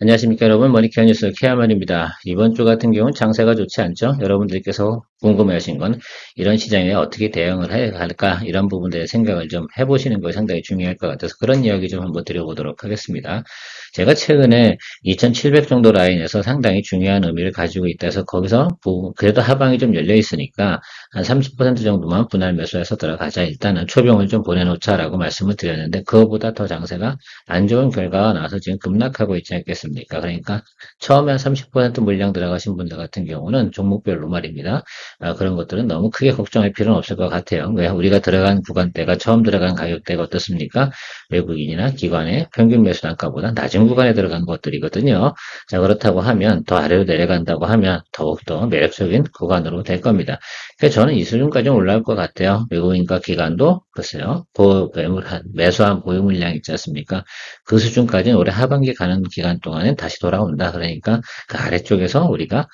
안녕하십니까 여러분, 머니케어 뉴스 케아만입니다. 이번 주 같은 경우는 장세가 좋지 않죠. 여러분들께서 궁금해하신 건 이런 시장에 어떻게 대응을 해야 할까, 이런 부분들의 생각을 좀 해보시는 것이 상당히 중요할 것 같아서 그런 이야기 좀 한번 드려보도록 하겠습니다. 제가 최근에 2700 정도 라인에서 상당히 중요한 의미를 가지고 있다 해서 거기서 그래도 하방이 좀 열려 있으니까 한 30% 정도만 분할 매수해서 들어가자, 일단은 초병을 좀 보내놓자라고 말씀을 드렸는데, 그거보다 더 장세가 안 좋은 결과가 나서 지금 급락하고 있지 않겠습니까? 그러니까 처음에 한 30% 물량 들어가신 분들 같은 경우는 종목별로 말입니다. 그런 것들은 너무 크게 걱정할 필요는 없을 것 같아요. 왜? 우리가 들어간 구간대가 처음 들어간 가격대가 어떻습니까? 외국인이나 기관의 평균 매수 단가보다 낮은 구간에 들어간 것들이거든요. 자, 그렇다고 하면 더 아래로 내려간다고 하면 더욱더 매력적인 구간으로 될 겁니다. 그래서 저는 이 수준까지 올라올 것 같아요. 외국인과 기관도 글쎄요, 매수한 보유 물량 있지 않습니까? 그 수준까지는 올해 하반기 가는 기간 동안은 다시 돌아온다. 그러니까 그 아래쪽에서 우리가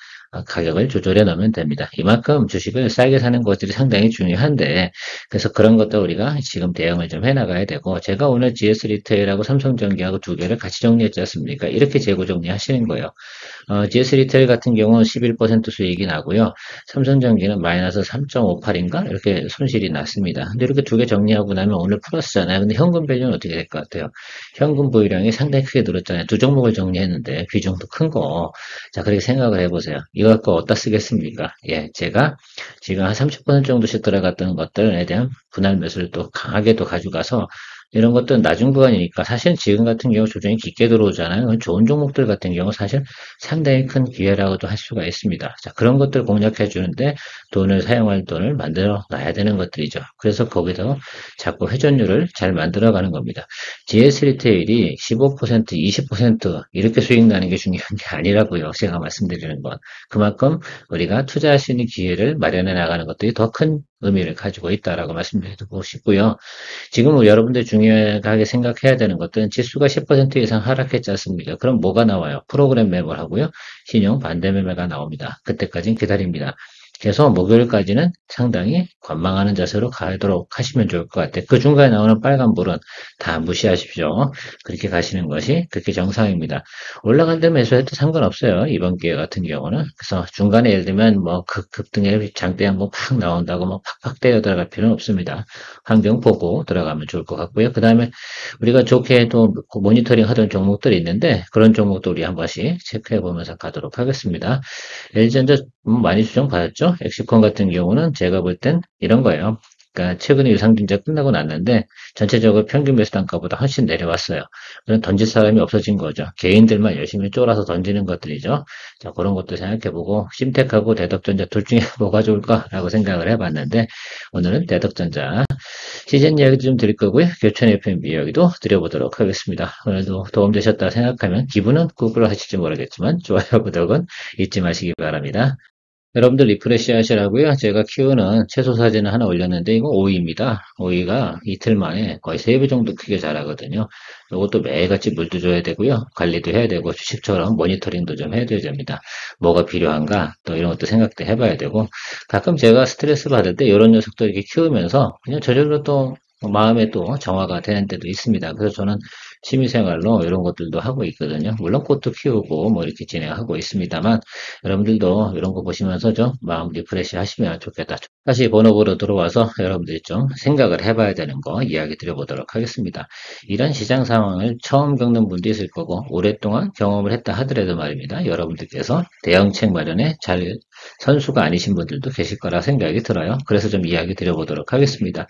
가격을 조절해 놓으면 됩니다. 이만큼 주식을 싸게 사는 것들이 상당히 중요한데, 그래서 그런 것도 우리가 지금 대응을 좀 해나가야 되고, 제가 오늘 GS 리테일하고 삼성전기하고 두 개를 같이 정리했지 않습니까? 이렇게 재고 정리하시는 거예요. GS 리테일 같은 경우는 11% 수익이 나고요. 삼성전기는 마이너스 3.58인가? 이렇게 손실이 났습니다. 근데 이렇게 두 개 정리하고 나면 오늘 플러스잖아요. 근데 현금 밸류는 어떻게 될 것 같아요? 현금 보유량이 상당히 크게 늘었잖아요. 두 종목을 정리했는데 비중도 큰 거. 자, 그렇게 생각을 해보세요. 이거 갖고 어디다 쓰겠습니까? 예, 제가 지금 한 30% 정도씩 들어갔던 것들에 대한 분할 매수를 또 강하게 또 가져가서 이런 것들은 낮은 구간이니까 사실 지금 같은 경우 조정이 깊게 들어오잖아요. 좋은 종목들 같은 경우 사실 상당히 큰 기회라고도 할 수가 있습니다. 자, 그런 것들 공략해 주는데 돈을 사용할 돈을 만들어 놔야 되는 것들이죠. 그래서 거기서 자꾸 회전율을 잘 만들어 가는 겁니다. GS 리테일이 15%, 20% 이렇게 수익 나는 게 중요한 게 아니라고요. 제가 말씀드리는 건. 그만큼 우리가 투자할 수 있는 기회를 마련해 나가는 것들이 더 큰 의미를 가지고 있다라고 말씀드리고 싶고요. 지금 여러분들 중요하게 생각해야 되는 것들은 지수가 10% 이상 하락했지 않습니까? 그럼 뭐가 나와요? 프로그램 매물 하고요. 신용 반대 매매가 나옵니다. 그때까지는 기다립니다. 그래서 목요일까지는 상당히 관망하는 자세로 가도록 하시면 좋을 것 같아요. 그 중간에 나오는 빨간불은 다 무시하십시오. 그렇게 가시는 것이 그렇게 정상입니다. 올라간 데 매수해도 상관없어요. 이번 기회 같은 경우는. 그래서 중간에 예를 들면 뭐 급등에 장대 한번 팍 나온다고 뭐 팍팍 때려 들어갈 필요는 없습니다. 환경 보고 들어가면 좋을 것 같고요. 그 다음에 우리가 좋게 또 모니터링 하던 종목들이 있는데 그런 종목도 우리 한 번씩 체크해 보면서 가도록 하겠습니다. LG전자 많이 수정받았죠? 엑시콘 같은 경우는 제가 볼 땐 이런 거예요. 그러니까 최근에 유상증자 끝나고 났는데 전체적으로 평균 매수 단가보다 훨씬 내려왔어요. 그럼 던질 사람이 없어진 거죠. 개인들만 열심히 쫄아서 던지는 것들이죠. 자, 그런 것도 생각해보고 심택하고 대덕전자 둘 중에 뭐가 좋을까라고 생각을 해봤는데 오늘은 대덕전자 시즌 이야기도 좀 드릴 거고요. 교촌 FM 이야기도 드려보도록 하겠습니다. 오늘도 도움되셨다 생각하면 기분은 꾹꾹 하실지 모르겠지만 좋아요, 구독은 잊지 마시기 바랍니다. 여러분들 리프레시 하시라고요. 제가 키우는 채소 사진을 하나 올렸는데 이거 오이입니다. 오이가 이틀 만에 거의 3배 정도 크게 자라거든요. 이것도 매일같이 물도 줘야 되고요. 관리도 해야 되고 주식처럼 모니터링도 좀 해야 됩니다. 뭐가 필요한가 또 이런 것도 생각도 해봐야 되고 가끔 제가 스트레스 받을 때 이런 녀석들 이렇게 키우면서 그냥 저절로 또 마음에 또 정화가 되는 때도 있습니다. 그래서 저는 취미생활로 이런 것들도 하고 있거든요. 물론 꽃도 키우고 뭐 이렇게 진행하고 있습니다만 여러분들도 이런 거 보시면서 좀 마음 리프레시 하시면 좋겠다. 다시 본업으로 들어와서 여러분들이 좀 생각을 해봐야 되는 거 이야기 드려보도록 하겠습니다. 이런 시장 상황을 처음 겪는 분도 있을 거고 오랫동안 경험을 했다 하더라도 말입니다. 여러분들께서 대응책 마련에 잘 선수가 아니신 분들도 계실 거라 생각이 들어요. 그래서 좀 이야기 드려보도록 하겠습니다.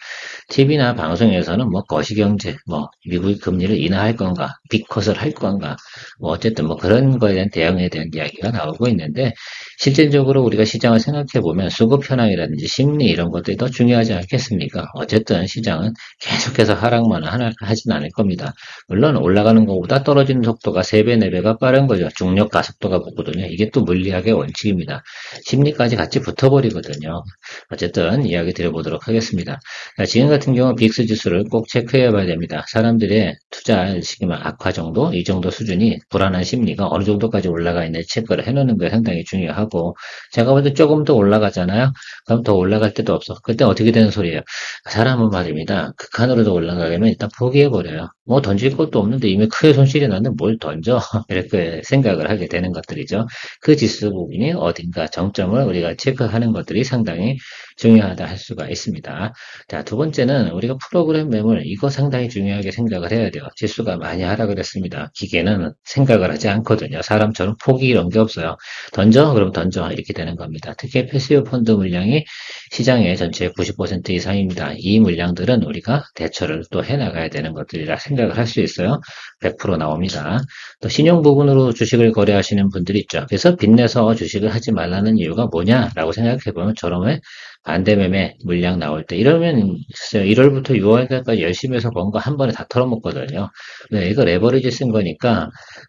TV나 방송에서는 뭐 거시경제, 뭐 미국이 금리를 인하할 건가, 빅컷을 할 건가, 뭐 어쨌든 뭐 그런 거에 대한 대응에 대한 이야기가 나오고 있는데 실질적으로 우리가 시장을 생각해 보면 수급 현황이라든지 심리 이런 것들이 더 중요하지 않겠습니까? 어쨌든 시장은 계속해서 하락만 하진 않을 겁니다. 물론 올라가는 것보다 떨어지는 속도가 3배, 4배가 빠른 거죠. 중력 가속도가 붙거든요. 이게 또 물리학의 원칙입니다. 심리까지 같이 붙어버리거든요. 어쨌든 이야기 드려보도록 하겠습니다. 자, 지금 같은 경우 빅스 지수를 꼭 체크해 봐야 됩니다. 사람들의 투자 지금 악화 정도, 이 정도 수준이 불안한 심리가 어느 정도까지 올라가 있는지 체크를 해놓는 게 상당히 중요하고 제가 볼 때 조금 더 올라가잖아요. 그럼 더 올라갈 때도 없어. 그때 어떻게 되는 소리예요? 사람은 말입니다. 극한으로 더 올라가려면 일단 포기해버려요. 뭐 던질 것도 없는데 이미 크게 손실이 났는데 뭘 던져? 이렇게 생각을 하게 되는 것들이죠. 그 지수 부분이 어딘가 정점을 우리가 체크하는 것들이 상당히 중요하다 할 수가 있습니다. 자, 두 번째는 우리가 프로그램 매물, 이거 상당히 중요하게 생각을 해야 돼요. 지수가 많이 하락을 했습니다. 기계는 생각을 하지 않거든요. 사람처럼 포기 이런 게 없어요. 던져? 그럼 던져. 이렇게 되는 겁니다. 특히 패시브 펀드 물량이 시장의 전체의 90% 이상입니다. 이 물량들은 우리가 대처를 또 해나가야 되는 것들이라 생각을 할 수 있어요. 100% 나옵니다. 또 신용 부분으로 주식을 거래하시는 분들이 있죠. 그래서 빚내서 주식을 하지 말라는 이유가 뭐냐라고 생각해보면 저렴에 반대 매매 물량 나올 때 이러면 글쎄요, 1월부터 6월까지 열심히 해서 번 거 한 번에 다 털어먹거든요. 네, 이거 레버리지 쓴 거니까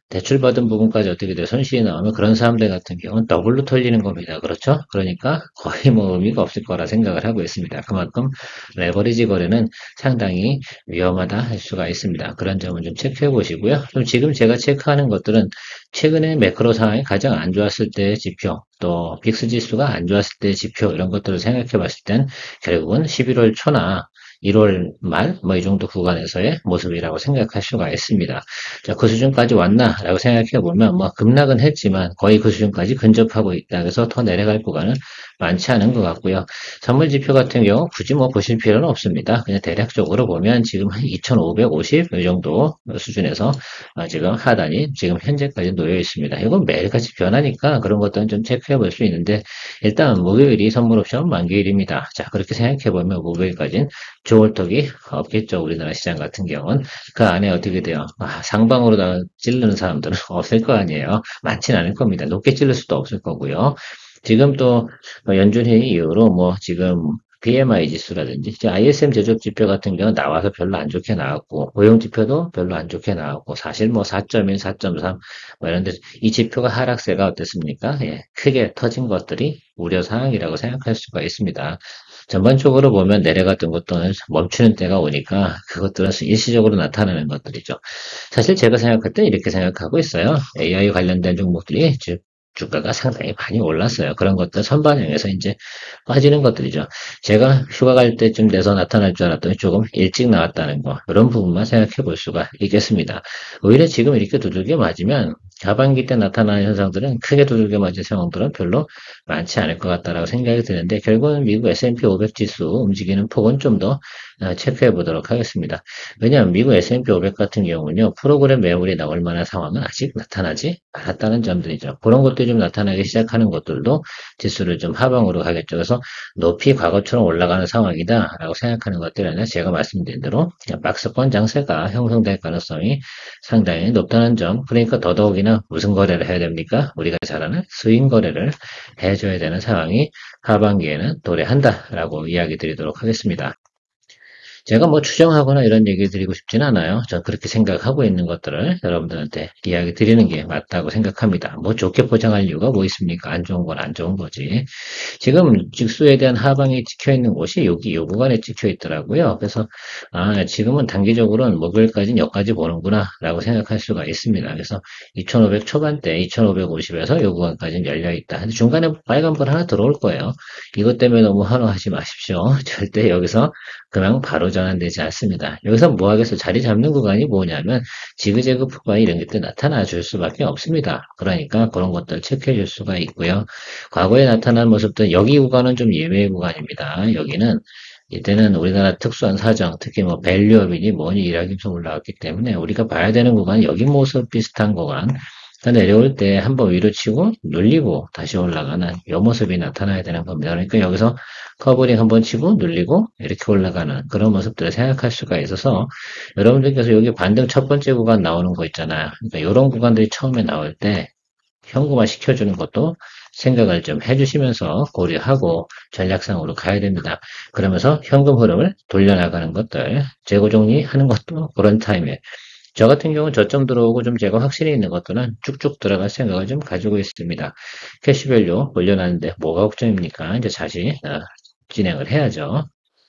대출받은 부분까지 어떻게 돼 손실이 나오면 그런 사람들 같은 경우는 더블로 털리는 겁니다. 그렇죠? 그러니까 거의 뭐 의미가 없을 거라 생각을 하고 있습니다. 그만큼 레버리지 거래는 상당히 위험하다 할 수가 있습니다. 그런 점은 좀 체크해 보시고요. 좀 지금 제가 체크하는 것들은 최근에 매크로 상황이 가장 안 좋았을 때의 지표, 또 빅스 지수가 안 좋았을 때의 지표 이런 것들을 생각해 봤을 땐 결국은 11월 초나 1월 말, 뭐 이 정도 구간에서의 모습이라고 생각할 수가 있습니다. 자, 그 수준까지 왔나라고 생각해 보면 뭐 급락은 했지만 거의 그 수준까지 근접하고 있다. 그래서 더 내려갈 구간은 많지 않은 것 같고요. 선물 지표 같은 경우 굳이 뭐 보실 필요는 없습니다. 그냥 대략적으로 보면 지금 한 2,550 이 정도 수준에서 지금 하단이 지금 현재까지 놓여 있습니다. 이건 매일같이 변하니까 그런 것들은 좀 체크해 볼 수 있는데 일단 목요일이 선물 옵션 만기일입니다. 자, 그렇게 생각해 보면 목요일까지는 좋을 턱이 없겠죠. 우리나라 시장 같은 경우는. 그 안에 어떻게 돼요? 상방으로 다 찌르는 사람들은 없을 거 아니에요. 많진 않을 겁니다. 높게 찌를 수도 없을 거고요. 지금 또 연준회의 이후로 뭐 지금 PMI 지수라든지 ISM 제조업 지표 같은 경우는 나와서 별로 안 좋게 나왔고 고용 지표도 별로 안 좋게 나왔고 사실 뭐 4.1, 4.3 뭐 이런데 이 지표가 하락세가 어땠습니까? 예, 크게 터진 것들이 우려 사항이라고 생각할 수가 있습니다. 전반적으로 보면 내려갔던 것들은 멈추는 때가 오니까 그것들은 일시적으로 나타나는 것들이죠. 사실 제가 생각할 때 이렇게 생각하고 있어요. AI 관련된 종목들이 주가가 상당히 많이 올랐어요. 그런 것들 선반영해서 이제 빠지는 것들이죠. 제가 휴가 갈 때쯤 돼서 나타날 줄 알았더니 조금 일찍 나왔다는 거, 이런 부분만 생각해 볼 수가 있겠습니다. 오히려 지금 이렇게 두들겨 맞으면 하반기 때 나타나는 현상들은 크게 두들겨 맞은 상황들은 별로 많지 않을 것 같다라고 생각이 드는데 결국은 미국 S&P 500 지수 움직이는 폭은 좀 더 체크해 보도록 하겠습니다. 왜냐하면 미국 S&P 500 같은 경우는요, 프로그램 매물이 나올 만한 상황은 아직 나타나지 않았다는 점들이죠. 그런 것들이 좀 나타나기 시작하는 것들도 지수를 좀 하방으로 가겠죠. 그래서 높이 과거처럼 올라가는 상황이다라고 생각하는 것들은 제가 말씀드린 대로 박스권 장세가 형성될 가능성이 상당히 높다는 점. 그러니까 더더욱이나 무슨 거래를 해야 됩니까? 우리가 잘 아는 스윙 거래를 해줘야 되는 상황이 하반기에는 도래한다라고 이야기 드리도록 하겠습니다. 제가 뭐 추정하거나 이런 얘기 드리고 싶진 않아요. 저 그렇게 생각하고 있는 것들을 여러분들한테 이야기 드리는 게 맞다고 생각합니다. 뭐 좋게 포장할 이유가 뭐 있습니까? 안 좋은 건 안 좋은 거지. 지금 직수에 대한 하방이 찍혀 있는 곳이 여기 요 구간에 찍혀 있더라고요. 그래서 지금은 단기적으로는 목요일까지는 여기까지 보는구나라고 생각할 수가 있습니다. 그래서 2,500 초반대 2,550에서 요 구간까지는 열려 있다. 근데 중간에 빨간불 하나 들어올 거예요. 이것 때문에 너무 환호하지 마십시오. 절대 여기서 그냥 바로 전환되지 않습니다. 여기서 뭐 하겠어? 자리 잡는 구간이 뭐냐면 지그재그 폭발 이런 것들 나타나 줄 수밖에 없습니다. 그러니까 그런 것들 체크해 줄 수가 있고요. 과거에 나타난 모습들 여기 구간은 좀 예외 구간입니다. 여기는 이때는 우리나라 특수한 사정, 특히 뭐 밸류업이니 뭐니 일하기면서 올라왔기 때문에 우리가 봐야 되는 구간은 여기 모습 비슷한 구간. 내려올 때 한번 위로 치고 눌리고 다시 올라가는 이 모습이 나타나야 되는 겁니다. 그러니까 여기서 커버링 한번 치고 눌리고 이렇게 올라가는 그런 모습들을 생각할 수가 있어서 여러분들께서 여기 반등 첫 번째 구간 나오는 거 있잖아요. 그러니까 이런 구간들이 처음에 나올 때 현금화 시켜주는 것도 생각을 좀 해주시면서 고려하고 전략상으로 가야 됩니다. 그러면서 현금 흐름을 돌려나가는 것들, 재고 정리하는 것도 그런 타임에 저 같은 경우는 저점 들어오고 좀 제가 확신이 있는 것들은 쭉쭉 들어갈 생각을 좀 가지고 있습니다. 캐시밸류 올려놨는데 뭐가 걱정입니까? 이제 다시 진행을 해야죠.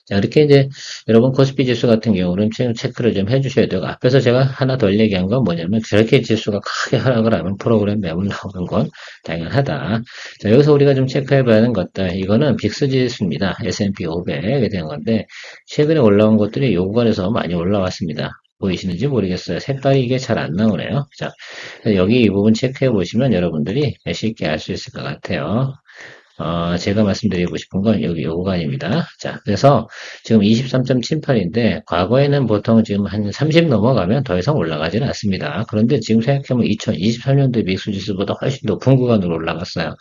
자, 이렇게 이제 여러분 코스피 지수 같은 경우는 체크를 좀 해주셔야 되고 앞에서 제가 하나 더 얘기한 건 뭐냐면 저렇게 지수가 크게 하락을 하면 프로그램 매물 나오는 건 당연하다. 자, 여기서 우리가 좀 체크해봐야 하는 것들 이거는 빅스 지수입니다. S&P 500에 대한 건데 최근에 올라온 것들이 요 구간에서 많이 올라왔습니다. 보이시는지 모르겠어요. 색깔이 이게 잘 안 나오네요. 자, 여기 이 부분 체크해 보시면 여러분들이 쉽게 알 수 있을 것 같아요. 제가 말씀드리고 싶은 건 여기 요 구간입니다. 자, 그래서 지금 23.78인데, 과거에는 보통 지금 한 30 넘어가면 더 이상 올라가지는 않습니다. 그런데 지금 생각해보면 2023년도 미국지수보다 훨씬 높은 구간으로 올라갔어요.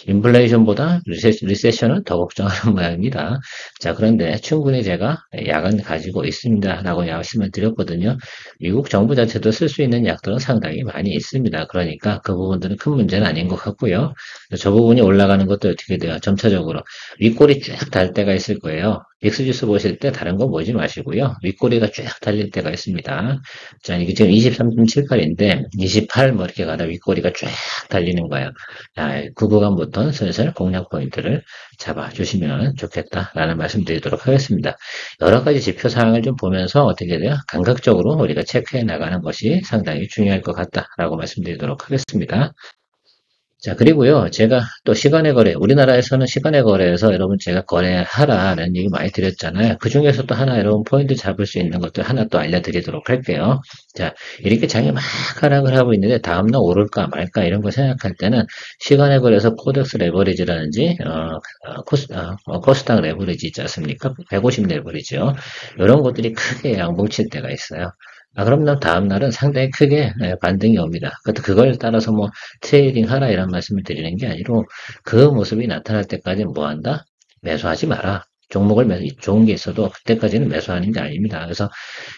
인플레이션보다 리세션을 더 걱정하는 모양입니다. 자, 그런데 충분히 제가 약은 가지고 있습니다. 라고 말씀을 드렸거든요. 미국 정부 자체도 쓸 수 있는 약들은 상당히 많이 있습니다. 그러니까 그 부분들은 큰 문제는 아닌 것 같고요. 저 부분이 올라가는 것도 어떻게 돼요? 점차적으로 윗골이 쭉 달 때가 있을 거예요. 믹스지수 보실 때 다른 거 보지 마시고요. 윗꼬리가 쭉 달릴 때가 있습니다. 자, 이게 지금 23.78인데 28 뭐 이렇게 가다 윗꼬리가 쭉 달리는 거예요. 자, 그 구간부터 슬슬 공략 포인트를 잡아주시면 좋겠다라는 말씀드리도록 하겠습니다. 여러 가지 지표 사항을 좀 보면서 어떻게 돼요? 감각적으로 우리가 체크해 나가는 것이 상당히 중요할 것 같다라고 말씀드리도록 하겠습니다. 자, 그리고요, 제가 또 시간의 거래, 우리나라에서는 시간의 거래에서 여러분 제가 거래하라는 얘기 많이 드렸잖아요. 그 중에서 또 하나 여러분 포인트 잡을 수 있는 것들 하나 또 알려드리도록 할게요. 자, 이렇게 장이 막 하락을 하고 있는데 다음날 오를까 말까 이런 거 생각할 때는 시간의 거래에서 코덱스 레버리지라든지, 코스닥 레버리지 있지 않습니까? 150 레버리지요. 이런 것들이 크게 양봉칠 때가 있어요. 그럼 다음 날은 상당히 크게 반등이 옵니다. 그걸 따라서 뭐 트레이딩 하라 이런 말씀을 드리는 게 아니고 그 모습이 나타날 때까지 뭐 한다? 매수하지 마라. 종목을 좋은 게 있어도 그때까지는 매수하는 게 아닙니다. 그래서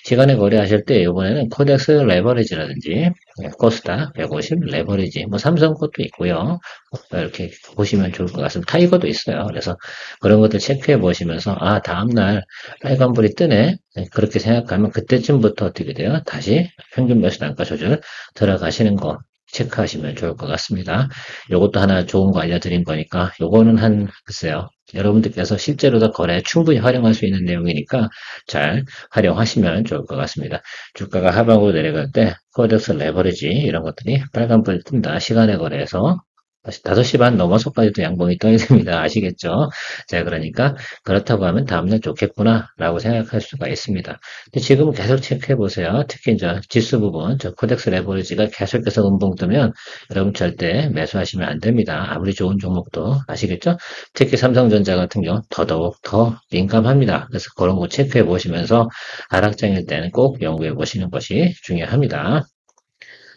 시간에 거래하실 때 이번에는 코덱스 레버리지라든지 코스닥 150 레버리지 뭐 삼성 것도 있고요. 이렇게 보시면 좋을 것 같습니다. 타이거도 있어요. 그래서 그런 것들 체크해 보시면서 다음날 빨간불이 뜨네. 그렇게 생각하면 그때쯤부터 어떻게 돼요? 다시 평균 매수 단가 조절 들어가시는 거 체크하시면 좋을 것 같습니다. 요것도 하나 좋은 거 알려드린 거니까 요거는 글쎄요. 여러분들께서 실제로도 거래에 충분히 활용할 수 있는 내용이니까 잘 활용하시면 좋을 것 같습니다. 주가가 하방으로 내려갈 때 코덱스 레버리지 이런 것들이 빨간불 뜬다. 시간의 거래에서 5시 반 넘어서까지도 양봉이 떠야 됩니다. 아시겠죠? 자, 그러니까 그렇다고 하면 다음날 좋겠구나 라고 생각할 수가 있습니다. 근데 지금 계속 체크해 보세요. 특히 이제 지수 부분, 저 코덱스 레버리지가 계속해서 음봉 뜨면 여러분 절대 매수하시면 안 됩니다. 아무리 좋은 종목도 아시겠죠? 특히 삼성전자 같은 경우 더더욱 더 민감합니다. 그래서 그런 거 체크해 보시면서 하락장일 때는 꼭 연구해 보시는 것이 중요합니다.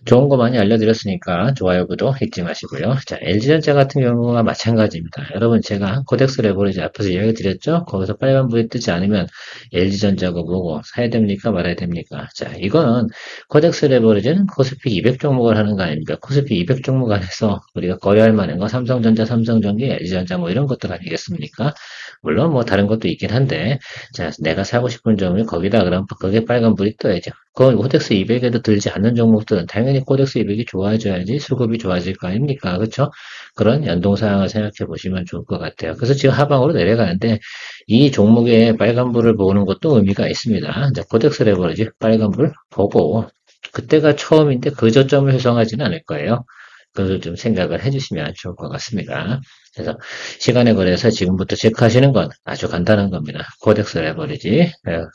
좋은 거 많이 알려드렸으니까 좋아요, 구독 잊지 마시고요. 자, LG전자 같은 경우가 마찬가지입니다. 여러분, 제가 코덱스 레버리지 앞에서 이야기 드렸죠? 거기서 빨간불이 뜨지 않으면 LG전자가 뭐고 사야 됩니까? 말아야 됩니까? 자, 이거는 코덱스 레버리지는 코스피 200 종목을 하는 거 아닙니까? 코스피 200 종목 안에서 우리가 거래할 만한 거 삼성전자, 삼성전기, LG전자 뭐 이런 것들 아니겠습니까? 물론 뭐 다른 것도 있긴 한데, 자, 내가 사고 싶은 종목이 거기다 그럼 거기에 빨간불이 떠야죠. 그건 코덱스 200에도 들지 않는 종목들은 당연히 코덱스 200이 좋아져야지 수급이 좋아질 거 아닙니까? 그렇죠? 그런 연동사항을 생각해 보시면 좋을 것 같아요. 그래서 지금 하방으로 내려가는데 이 종목의 빨간불을 보는 것도 의미가 있습니다. 이제 코덱스 레버리지 빨간불 보고 그때가 처음인데 그 저점을 형성하지는 않을 거예요. 그것을 좀 생각을 해주시면 좋을 것 같습니다. 그래서 시간에 걸려서 지금부터 체크하시는 건 아주 간단한 겁니다. 코덱스 레버리지,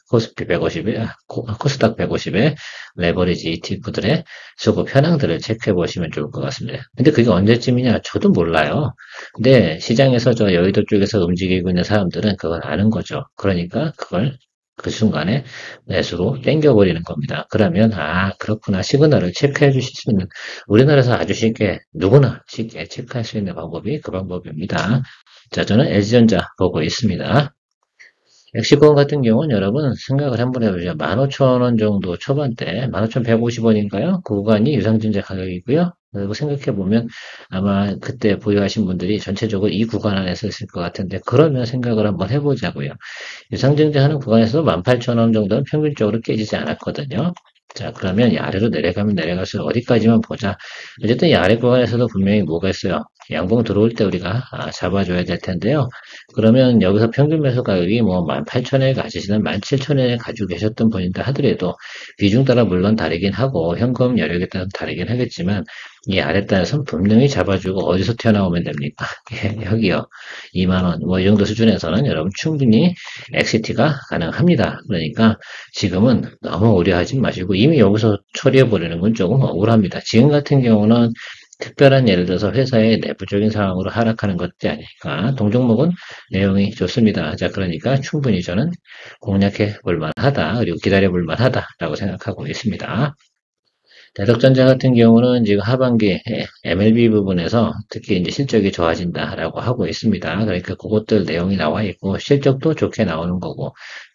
코스피 150에, 코스닥 150에 레버리지 ETF들의 수급 현황들을 체크해 보시면 좋을 것 같습니다. 근데 그게 언제쯤이냐? 저도 몰라요. 근데 시장에서 저 여의도 쪽에서 움직이고 있는 사람들은 그걸 아는 거죠. 그러니까 그걸 그 순간에 매수로 땡겨버리는 겁니다. 그러면, 그렇구나. 시그널을 체크해 주실 수 있는, 우리나라에서 아주 쉽게, 누구나 쉽게 체크할 수 있는 방법이 그 방법입니다. 자, 저는 LG전자 보고 있습니다. 엑시콘 같은 경우는 여러분 생각을 한번 해보죠. 15,000원 정도 초반대, 15,150원인가요? 그 구간이 유상증자 가격이고요. 그리고 생각해보면 아마 그때 보유하신 분들이 전체적으로 이 구간 안에서 있을 것 같은데 그러면 생각을 한번 해보자고요. 유상증자하는 구간에서 18,000원 정도는 평균적으로 깨지지 않았거든요. 자, 그러면 이 아래로 내려가면 내려갈수록 어디까지만 보자. 어쨌든 이 아래 구간에서도 분명히 뭐가 있어요? 양봉 들어올 때 우리가 잡아줘야 될 텐데요. 그러면 여기서 평균 매수 가격이 뭐 18,000원에 가지시는 17,000원에 가지고 계셨던 분인다 하더라도 비중 따라 물론 다르긴 하고 현금 여력에 따라 다르긴 하겠지만 이 아랫단에서는 분명히 잡아주고 어디서 튀어나오면 됩니까? 예, 여기요. 2만 원, 뭐 이 정도 수준에서는 여러분 충분히 엑시트가 가능합니다. 그러니까 지금은 너무 우려하지 마시고 이미 여기서 처리해버리는 건 조금 억울합니다. 지금 같은 경우는 특별한 예를 들어서 회사의 내부적인 상황으로 하락하는 것이 아니니까 동종목은 내용이 좋습니다. 자, 그러니까 충분히 저는 공략해 볼 만하다. 그리고 기다려 볼 만하다라고 생각하고 있습니다. 대덕전자 같은 경우는 지금 하반기 MLB 부분에서 특히 이제 실적이 좋아진다라고 하고 있습니다. 그러니까 그것들 내용이 나와 있고 실적도 좋게 나오는 거고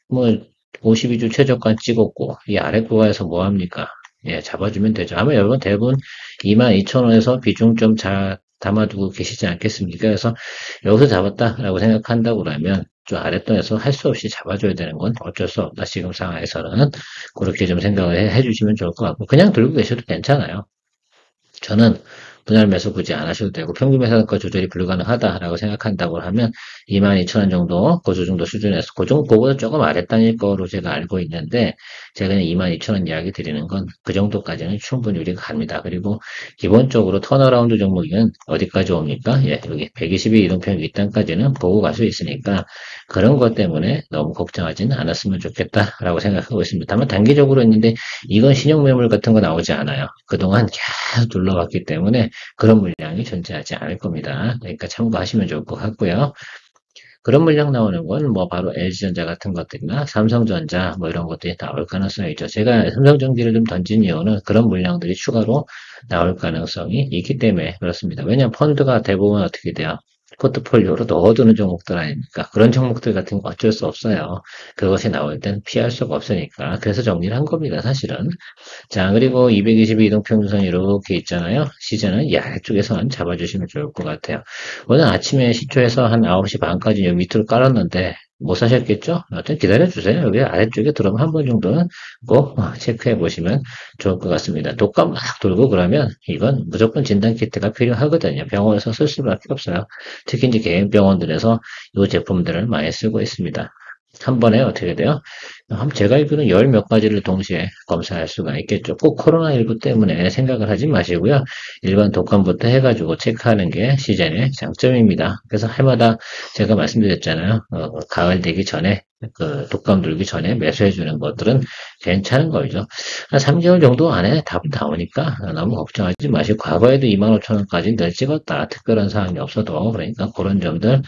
뭐 52주 최저가 찍었고 이 아래 구간에서 뭐 합니까? 예, 잡아주면 되죠. 아마 여러분 대부분 22,000원에서 비중 좀 담아두고 계시지 않겠습니까? 그래서 여기서 잡았다라고 생각한다고 그러면 좀 아랫돈에서 할 수 없이 잡아줘야 되는 건 어쩔 수 없다. 지금 상황에서는 그렇게 좀 생각을 해주시면 좋을 것 같고 그냥 들고 계셔도 괜찮아요. 저는 분할 매수 굳이 안 하셔도 되고 평균 매수가 조절이 불가능하다라고 생각한다고 하면 22,000원 정도 그 정도 수준에서 그 정도 그거보다 조금 아랫단일 거로 제가 알고 있는데 제가 그냥 22,000원 이야기 드리는 건 그 정도까지는 충분히 우리가 갑니다. 그리고 기본적으로 턴어라운드 종목은 어디까지 옵니까? 예, 여기 122 이동평균 윗단까지는 보고 갈 수 있으니까 그런 것 때문에 너무 걱정하지는 않았으면 좋겠다라고 생각하고 있습니다. 다만 단기적으로 있는데 이건 신용 매물 같은 거 나오지 않아요. 그동안 계속 둘러봤기 때문에 그런 물량이 존재하지 않을 겁니다. 그러니까 참고하시면 좋을 것 같고요. 그런 물량 나오는 건 뭐 바로 LG전자 같은 것들이나 삼성전자 뭐 이런 것들이 나올 가능성이 있죠. 제가 삼성전기를 좀 던진 이유는 그런 물량들이 추가로 나올 가능성이 있기 때문에 그렇습니다. 왜냐하면 펀드가 대부분 어떻게 돼요? 포트폴리오로 넣어두는 종목들 아닙니까? 그런 종목들 같은 거 어쩔 수 없어요. 그것이 나올 땐 피할 수가 없으니까. 그래서 정리를 한 겁니다, 사실은. 자, 그리고 222 이동평균선 이렇게 있잖아요. 시즌은 이 아래쪽에서는 잡아주시면 좋을 것 같아요. 오늘 아침에 시초에서 한 9시 반까지 여기 밑으로 깔았는데 못 사셨겠죠? 여튼 기다려주세요. 여기 아래쪽에 들어오면 한 번 정도는 꼭 체크해 보시면 좋을 것 같습니다. 독감 막 돌고 그러면 이건 무조건 진단키트가 필요하거든요. 병원에서 쓸 수밖에 없어요. 특히 이제 개인 병원들에서 이 제품들을 많이 쓰고 있습니다. 한 번에 어떻게 돼요? 제가 알기로는 열 몇 가지를 동시에 검사할 수가 있겠죠. 꼭 코로나19 때문에 생각을 하지 마시고요. 일반 독감부터 해가지고 체크하는 게 시즌의 장점입니다. 그래서 해마다 제가 말씀드렸잖아요. 가을 되기 전에 그 독감 들기 전에 매수해 주는 것들은 괜찮은 거죠. 한 3개월 정도 안에 답은 나오니까 너무 걱정하지 마시고 과거에도 25,000원까지 늘 찍었다. 특별한 사항이 없어도 그러니까 그런 점들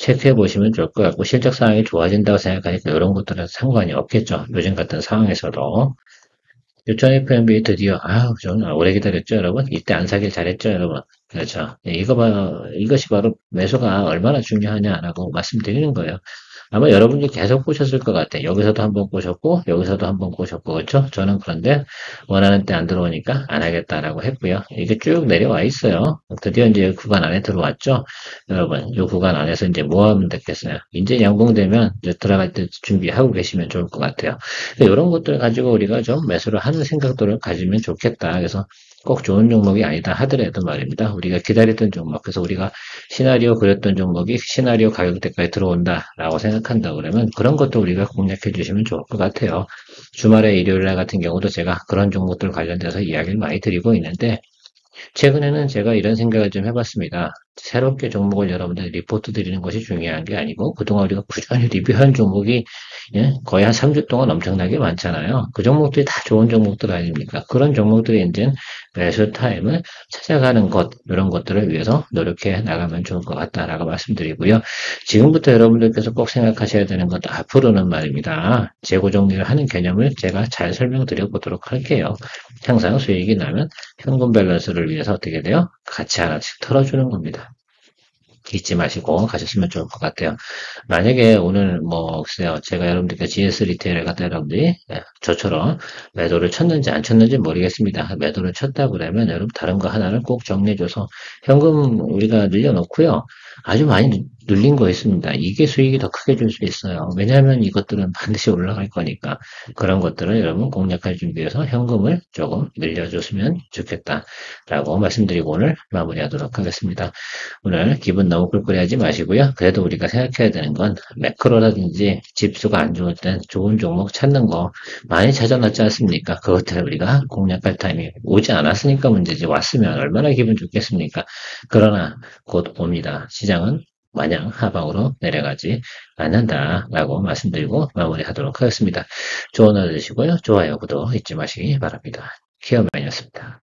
체크해 보시면 좋을 것 같고 실적 상황이 좋아진다고 생각하니까 이런 것들은 상관이 없겠죠. 요즘 같은 상황에서도. 요천 FMB 드디어 저는 오래 기다렸죠, 여러분. 이때 안 사길 잘했죠, 여러분. 그렇죠. 이것이 바로 매수가 얼마나 중요하냐라고 말씀드리는 거예요. 아마 여러분이 계속 보셨을 것 같아요. 여기서도 한번 보셨고, 여기서도 한번 보셨고, 그렇죠? 저는 그런데 원하는 때 안 들어오니까 안 하겠다라고 했고요. 이게 쭉 내려와 있어요. 드디어 이제 구간 안에 들어왔죠? 여러분, 이 구간 안에서 이제 뭐 하면 됐겠어요? 이제 양봉되면 이제 들어갈 때 준비하고 계시면 좋을 것 같아요. 이런 것들 가지고 우리가 좀 매수를 하는 생각들을 가지면 좋겠다. 그래서 꼭 좋은 종목이 아니다 하더라도 말입니다. 우리가 기다렸던 종목, 그래서 우리가 시나리오 그렸던 종목이 시나리오 가격대까지 들어온다라고 생각한다 그러면 그런 것도 우리가 공략해 주시면 좋을 것 같아요. 주말에 일요일날 같은 경우도 제가 그런 종목들 관련돼서 이야기를 많이 드리고 있는데 최근에는 제가 이런 생각을 좀 해봤습니다. 새롭게 종목을 여러분들 리포트 드리는 것이 중요한 게 아니고 그동안 우리가 꾸준히 리뷰한 종목이 거의 한 3주 동안 엄청나게 많잖아요. 그 종목들이 다 좋은 종목들 아닙니까? 그런 종목들이 이제 매수 타임을 찾아가는 것 이런 것들을 위해서 노력해 나가면 좋을 것 같다라고 말씀드리고요. 지금부터 여러분들께서 꼭 생각하셔야 되는 것 앞으로는 말입니다. 재고 정리를 하는 개념을 제가 잘 설명드려 보도록 할게요. 항상 수익이 나면 현금 밸런스를 위해서 어떻게 돼요? 같이 하나씩 털어주는 겁니다. 잊지 마시고 가셨으면 좋을 것 같아요. 만약에 오늘 글쎄요, 제가 여러분들께 GS 리테일을 갖다 여러분들이 저처럼 매도를 쳤는지 안 쳤는지 모르겠습니다. 매도를 쳤다 그러면 여러분 다른 거 하나를 꼭 정리해줘서 현금 우리가 늘려놓고요. 아주 많이 눌린 거 있습니다. 이게 수익이 더 크게 줄 수 있어요. 왜냐하면 이것들은 반드시 올라갈 거니까 그런 것들을 여러분 공략할 준비해서 현금을 조금 늘려줬으면 좋겠다라고 말씀드리고 오늘 마무리하도록 하겠습니다. 오늘 기분 너무 꿀꿀해하지 마시고요. 그래도 우리가 생각해야 되는 건 매크로라든지 집수가 안 좋을 땐 좋은 종목 찾는 거 많이 찾아놨지 않습니까? 그것들을 우리가 공략할 타임이 오지 않았으니까 문제지, 왔으면 얼마나 기분 좋겠습니까? 그러나 곧 옵니다. 시장은 마냥 하방으로 내려가지 않는다라고 말씀드리고 마무리하도록 하겠습니다. 좋은 하루 되시고요. 좋아요, 구독 잊지 마시기 바랍니다. 키어맨이었습니다.